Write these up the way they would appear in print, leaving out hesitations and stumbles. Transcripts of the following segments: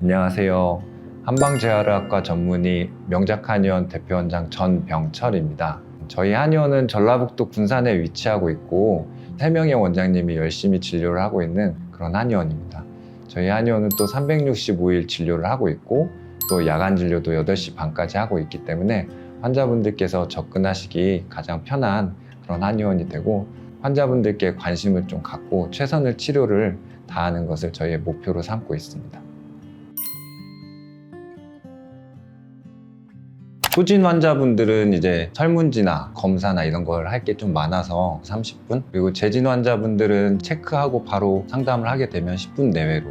안녕하세요. 한방재활의학과 전문의 명작한의원 대표원장 전병철입니다. 저희 한의원은 전라북도 군산에 위치하고 있고 3명의 원장님이 열심히 진료를 하고 있는 그런 한의원입니다. 저희 한의원은 또 365일 진료를 하고 있고 또 야간 진료도 8시 반까지 하고 있기 때문에 환자분들께서 접근하시기 가장 편한 그런 한의원이 되고 환자분들께 관심을 좀 갖고 최선의 치료를 다하는 것을 저희의 목표로 삼고 있습니다. 초진 환자분들은 이제 설문지나 검사나 이런 걸 할 게 좀 많아서 30분, 그리고 재진 환자분들은 체크하고 바로 상담을 하게 되면 10분 내외로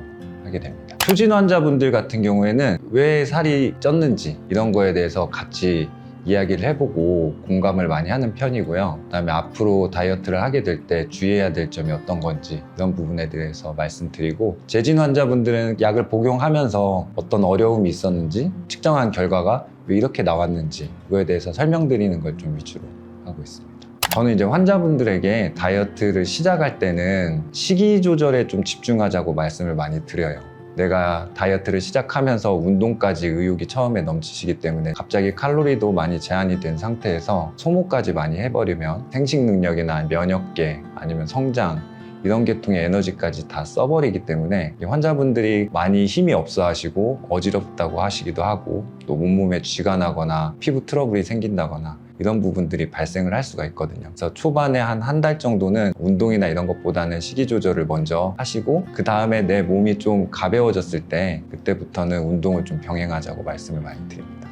하게 됩니다. 초진 환자분들 같은 경우에는 왜 살이 쪘는지 이런 거에 대해서 같이 이야기를 해보고 공감을 많이 하는 편이고요. 그다음에 앞으로 다이어트를 하게 될 때 주의해야 될 점이 어떤 건지 이런 부분에 대해서 말씀드리고, 재진 환자분들은 약을 복용하면서 어떤 어려움이 있었는지, 측정한 결과가 왜 이렇게 나왔는지 그거에 대해서 설명드리는 걸 좀 위주로 하고 있습니다. 저는 이제 환자분들에게 다이어트를 시작할 때는 식이 조절에 좀 집중하자고 말씀을 많이 드려요. 내가 다이어트를 시작하면서 운동까지 의욕이 처음에 넘치시기 때문에 갑자기 칼로리도 많이 제한이 된 상태에서 소모까지 많이 해버리면 생식 능력이나 면역계 아니면 성장 이런 계통의 에너지까지 다 써버리기 때문에 환자분들이 많이 힘이 없어 하시고 어지럽다고 하시기도 하고, 또 온몸에 쥐가 나거나 피부 트러블이 생긴다거나 이런 부분들이 발생을 할 수가 있거든요. 그래서 초반에 한 달 정도는 운동이나 이런 것보다는 식이 조절을 먼저 하시고, 그 다음에 내 몸이 좀 가벼워졌을 때 그때부터는 운동을 좀 병행하자고 말씀을 많이 드립니다.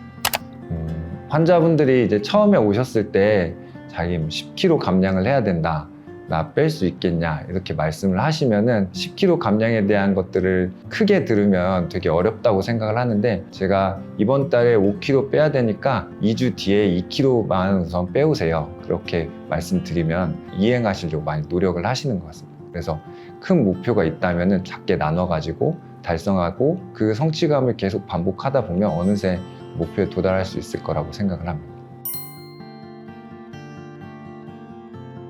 환자분들이 이제 처음에 오셨을 때 자기 10kg 감량을 해야 된다, 나 뺄 수 있겠냐 이렇게 말씀을 하시면은 10kg 감량에 대한 것들을 크게 들으면 되게 어렵다고 생각을 하는데, 제가 이번 달에 5kg 빼야 되니까 2주 뒤에 2kg만 우선 빼오세요, 그렇게 말씀드리면 이행하시려고 많이 노력을 하시는 것 같습니다. 그래서 큰 목표가 있다면은 작게 나눠 가지고 달성하고 그 성취감을 계속 반복하다 보면 어느새 목표에 도달할 수 있을 거라고 생각을 합니다.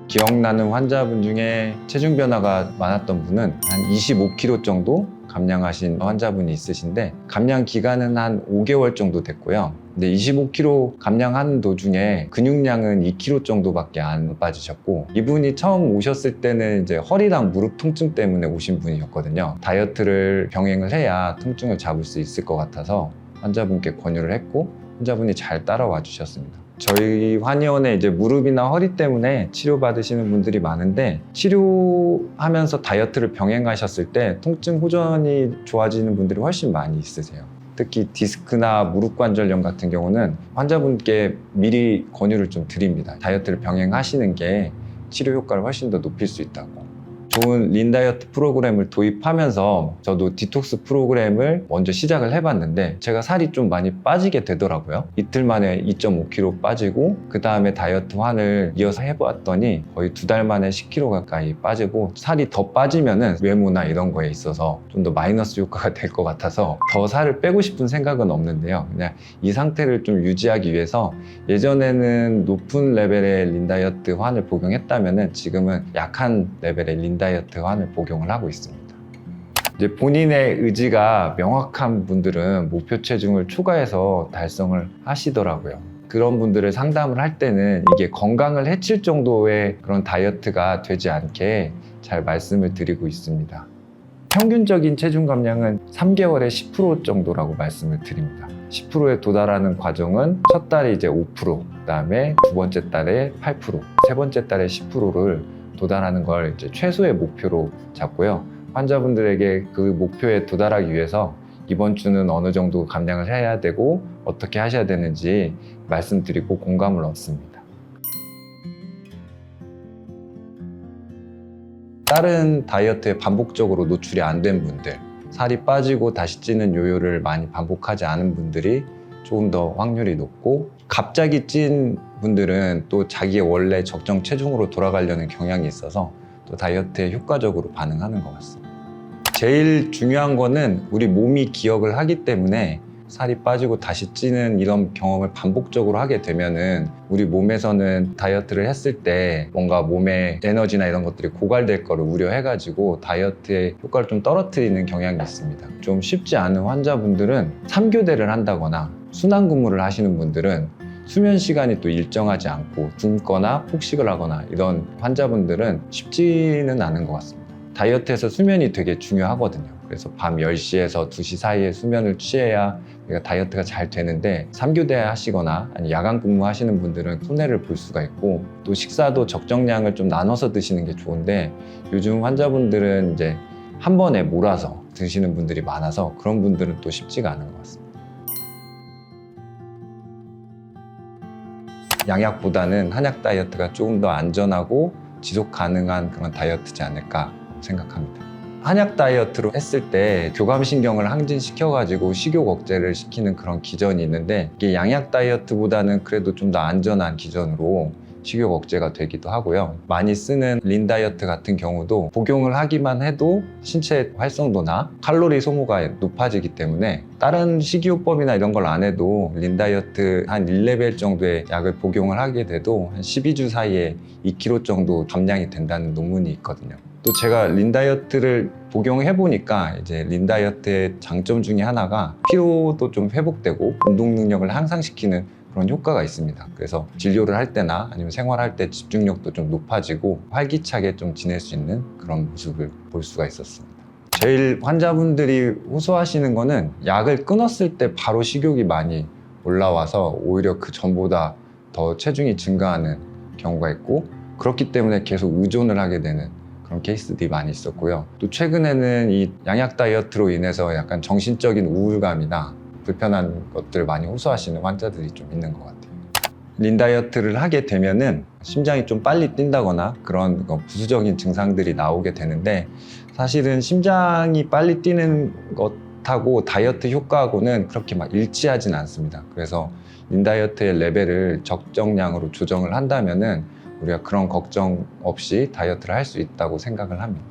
기억나는 환자분 중에 체중 변화가 많았던 분은 한 25kg 정도 감량하신 환자분이 있으신데, 감량 기간은 한 5개월 정도 됐고요. 근데 25kg 감량하는 도중에 근육량은 2kg 정도밖에 안 빠지셨고, 이분이 처음 오셨을 때는 이제 허리랑 무릎 통증 때문에 오신 분이었거든요. 다이어트를 병행을 해야 통증을 잡을 수 있을 것 같아서 환자분께 권유를 했고, 환자분이 잘 따라와 주셨습니다. 저희 한의원에 이제 무릎이나 허리 때문에 치료받으시는 분들이 많은데, 치료하면서 다이어트를 병행하셨을 때 통증 호전이 좋아지는 분들이 훨씬 많이 있으세요. 특히 디스크나 무릎 관절염 같은 경우는 환자분께 미리 권유를 좀 드립니다. 다이어트를 병행하시는 게 치료 효과를 훨씬 더 높일 수 있다고. 좋은 린다이어트 프로그램을 도입하면서 저도 디톡스 프로그램을 먼저 시작을 해봤는데 제가 살이 좀 많이 빠지게 되더라고요. 이틀 만에 2.5kg 빠지고, 그 다음에 다이어트 환을 이어서 해봤더니 거의 2달 만에 10kg 가까이 빠지고, 살이 더 빠지면은 외모나 이런 거에 있어서 좀 더 마이너스 효과가 될 것 같아서 더 살을 빼고 싶은 생각은 없는데요. 그냥 이 상태를 좀 유지하기 위해서 예전에는 높은 레벨의 린다이어트 환을 복용했다면은 지금은 약한 레벨의 린다이어트 환을 복용을 하고 있습니다. 이제 본인의 의지가 명확한 분들은 목표 체중을 초과해서 달성을 하시더라고요. 그런 분들을 상담을 할 때는 이게 건강을 해칠 정도의 그런 다이어트가 되지 않게 잘 말씀을 드리고 있습니다. 평균적인 체중 감량은 3개월에 10% 정도라고 말씀을 드립니다. 10%에 도달하는 과정은 첫 달에 이제 5%, 그 다음에 두 번째 달에 8%, 세 번째 달에 10%를 도달하는 걸 이제 최소의 목표로 잡고요. 환자분들에게 그 목표에 도달하기 위해서 이번 주는 어느 정도 감량을 해야 되고 어떻게 하셔야 되는지 말씀드리고 공감을 얻습니다. 다른 다이어트에 반복적으로 노출이 안 된 분들, 살이 빠지고 다시 찌는 요요를 많이 반복하지 않은 분들이 조금 더 확률이 높고, 갑자기 찐 분들은 또 자기의 원래 적정 체중으로 돌아가려는 경향이 있어서 또 다이어트에 효과적으로 반응하는 것 같습니다. 제일 중요한 거는 우리 몸이 기억을 하기 때문에 살이 빠지고 다시 찌는 이런 경험을 반복적으로 하게 되면은 우리 몸에서는 다이어트를 했을 때 뭔가 몸에 에너지나 이런 것들이 고갈될 거를 우려해가지고 다이어트의 효과를 좀 떨어뜨리는 경향이 있습니다. 좀 쉽지 않은 환자분들은 3교대를 한다거나 순환근무를 하시는 분들은 수면 시간이 또 일정하지 않고 굶거나 폭식을 하거나 이런 환자분들은 쉽지는 않은 것 같습니다. 다이어트에서 수면이 되게 중요하거든요. 그래서 밤 10시에서 2시 사이에 수면을 취해야 다이어트가 잘 되는데 3교대 하시거나 아니 야간 근무하시는 분들은 손해를 볼 수가 있고 또 식사도 적정량을 좀 나눠서 드시는 게 좋은데 요즘 환자분들은 이제 한 번에 몰아서 드시는 분들이 많아서 그런 분들은 또 쉽지가 않은 것 같습니다. 양약보다는 한약 다이어트가 조금 더 안전하고 지속 가능한 그런 다이어트지 않을까 생각합니다. 한약 다이어트로 했을 때 교감신경을 항진시켜가지고 식욕 억제를 시키는 그런 기전이 있는데 이게 양약 다이어트보다는 그래도 좀 더 안전한 기전으로 식욕 억제가 되기도 하고요. 많이 쓰는 린 다이어트 같은 경우도 복용을 하기만 해도 신체 활성도나 칼로리 소모가 높아지기 때문에 다른 식이요법이나 이런 걸 안 해도 린 다이어트 한 1레벨 정도의 약을 복용을 하게 돼도 한 12주 사이에 2kg 정도 감량이 된다는 논문이 있거든요. 또 제가 린 다이어트를 복용해 보니까 이제 린 다이어트의 장점 중에 하나가 피로도 좀 회복되고 운동 능력을 향상시키는 그런 효과가 있습니다. 그래서 진료를 할 때나 아니면 생활할 때 집중력도 좀 높아지고 활기차게 좀 지낼 수 있는 그런 모습을 볼 수가 있었습니다. 제일 환자분들이 호소하시는 거는 약을 끊었을 때 바로 식욕이 많이 올라와서 오히려 그 전보다 더 체중이 증가하는 경우가 있고 그렇기 때문에 계속 의존을 하게 되는 그런 케이스들이 많이 있었고요. 또 최근에는 이 양약 다이어트로 인해서 약간 정신적인 우울감이나 불편한 것들을 많이 호소하시는 환자들이 좀 있는 것 같아요. 린 다이어트를 하게 되면은 심장이 좀 빨리 뛴다거나 그런 부수적인 증상들이 나오게 되는데 사실은 심장이 빨리 뛰는 것하고 다이어트 효과하고는 그렇게 막 일치하진 않습니다. 그래서 린 다이어트의 레벨을 적정량으로 조정을 한다면은 우리가 그런 걱정 없이 다이어트를 할 수 있다고 생각을 합니다.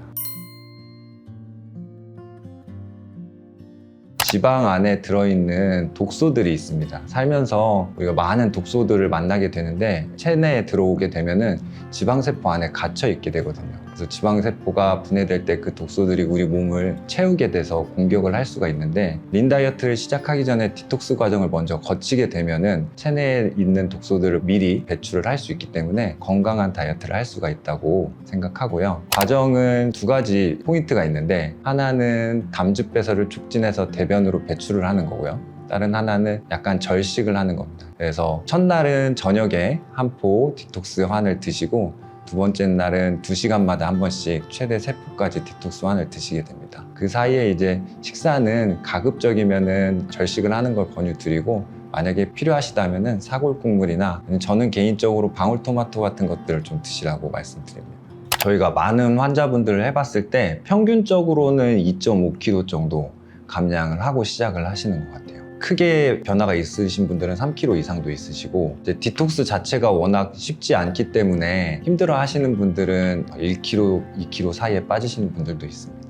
지방 안에 들어있는 독소들이 있습니다. 살면서 우리가 많은 독소들을 만나게 되는데 체내에 들어오게 되면은 지방세포 안에 갇혀 있게 되거든요. 그래서 지방세포가 분해될 때 그 독소들이 우리 몸을 채우게 돼서 공격을 할 수가 있는데 린 다이어트를 시작하기 전에 디톡스 과정을 먼저 거치게 되면은 체내에 있는 독소들을 미리 배출을 할 수 있기 때문에 건강한 다이어트를 할 수가 있다고 생각하고요. 과정은 두 가지 포인트가 있는데 하나는 담즙 배설을 촉진해서 대변으로 배출을 하는 거고요. 다른 하나는 약간 절식을 하는 겁니다. 그래서 첫날은 저녁에 한 포 디톡스 환을 드시고 두 번째 날은 2시간마다 한 번씩 최대 3포까지 디톡스 환을 드시게 됩니다. 그 사이에 이제 식사는 가급적이면은 절식을 하는 걸 권유드리고 만약에 필요하시다면은 사골 국물이나 저는 개인적으로 방울토마토 같은 것들을 좀 드시라고 말씀드립니다. 저희가 많은 환자분들을 해봤을 때 평균적으로는 2.5kg 정도 감량을 하고 시작을 하시는 것 같아요. 크게 변화가 있으신 분들은 3kg 이상도 있으시고 이제 디톡스 자체가 워낙 쉽지 않기 때문에 힘들어 하시는 분들은 1kg, 2kg 사이에 빠지시는 분들도 있습니다.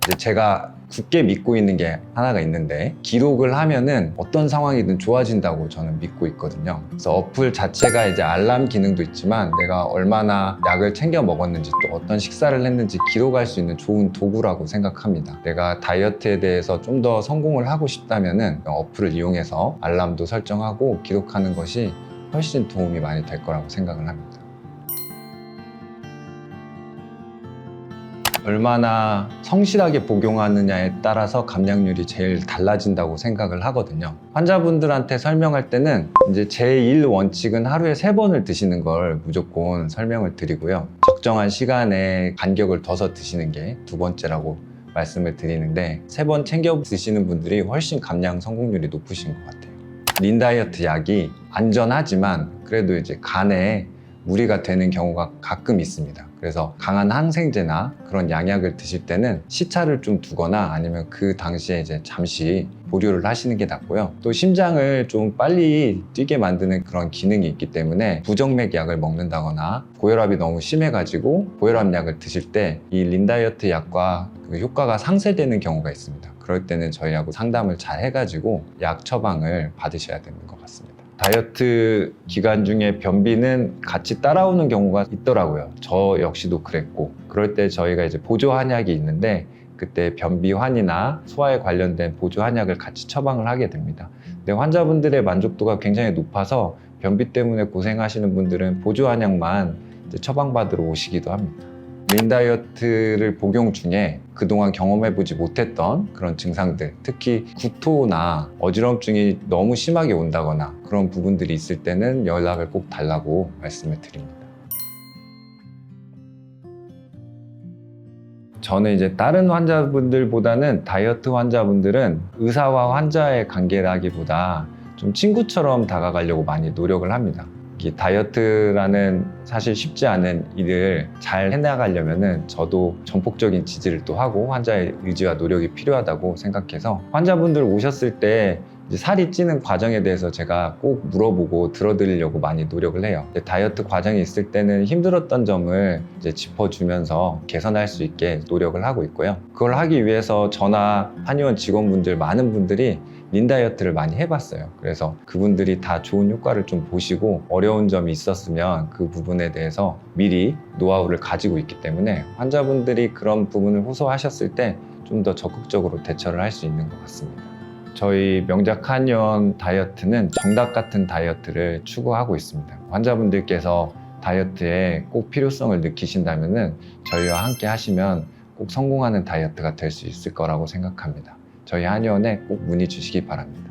이제 제가 굳게 믿고 있는 게 하나가 있는데 기록을 하면은 어떤 상황이든 좋아진다고 저는 믿고 있거든요. 그래서 어플 자체가 이제 알람 기능도 있지만 내가 얼마나 약을 챙겨 먹었는지 또 어떤 식사를 했는지 기록할 수 있는 좋은 도구라고 생각합니다. 내가 다이어트에 대해서 좀 더 성공을 하고 싶다면은 어플을 이용해서 알람도 설정하고 기록하는 것이 훨씬 도움이 많이 될 거라고 생각을 합니다. 얼마나 성실하게 복용하느냐에 따라서 감량률이 제일 달라진다고 생각을 하거든요. 환자분들한테 설명할 때는 이제 제1 원칙은 하루에 3번을 드시는 걸 무조건 설명을 드리고요. 적정한 시간에 간격을 둬서 드시는 게 두 번째라고 말씀을 드리는데 3번 챙겨 드시는 분들이 훨씬 감량 성공률이 높으신 것 같아요. 린 다이어트 약이 안전하지만 그래도 이제 간에 무리가 되는 경우가 가끔 있습니다. 그래서 강한 항생제나 그런 양약을 드실 때는 시차를 좀 두거나 아니면 그 당시에 이제 잠시 보류를 하시는 게 낫고요. 또 심장을 좀 빨리 뛰게 만드는 그런 기능이 있기 때문에 부정맥 약을 먹는다거나 고혈압이 너무 심해가지고 고혈압 약을 드실 때 이 린다이어트 약과 그 효과가 상쇄되는 경우가 있습니다. 그럴 때는 저희하고 상담을 잘 해가지고 약 처방을 받으셔야 되는 것 같습니다. 다이어트 기간 중에 변비는 같이 따라오는 경우가 있더라고요. 저 역시도 그랬고, 그럴 때 저희가 이제 보조 한약이 있는데 그때 변비환이나 소화에 관련된 보조 한약을 같이 처방을 하게 됩니다. 근데 환자분들의 만족도가 굉장히 높아서 변비 때문에 고생하시는 분들은 보조 한약만 이제 처방받으러 오시기도 합니다. 린다이어트를 복용 중에 그동안 경험해보지 못했던 그런 증상들, 특히 구토나 어지럼증이 너무 심하게 온다거나 그런 부분들이 있을 때는 연락을 꼭 달라고 말씀을 드립니다. 저는 이제 다른 환자분들보다는 다이어트 환자분들은 의사와 환자의 관계라기보다 좀 친구처럼 다가가려고 많이 노력을 합니다. 이 다이어트라는 사실 쉽지 않은 일을 잘 해나가려면은 저도 전폭적인 지지를 또 하고 환자의 의지와 노력이 필요하다고 생각해서 환자분들 오셨을 때 이제 살이 찌는 과정에 대해서 제가 꼭 물어보고 들어드리려고 많이 노력을 해요. 다이어트 과정이 있을 때는 힘들었던 점을 이제 짚어주면서 개선할 수 있게 노력을 하고 있고요. 그걸 하기 위해서 저나 한의원 직원분들 많은 분들이 린다이어트를 많이 해봤어요. 그래서 그분들이 다 좋은 효과를 좀 보시고 어려운 점이 있었으면 그 부분에 대해서 미리 노하우를 가지고 있기 때문에 환자분들이 그런 부분을 호소하셨을 때 좀 더 적극적으로 대처를 할 수 있는 것 같습니다. 저희 명작 한의원 다이어트는 정답 같은 다이어트를 추구하고 있습니다. 환자분들께서 다이어트에 꼭 필요성을 느끼신다면 저희와 함께 하시면 꼭 성공하는 다이어트가 될 수 있을 거라고 생각합니다. 저희 한의원에 꼭 문의 주시기 바랍니다.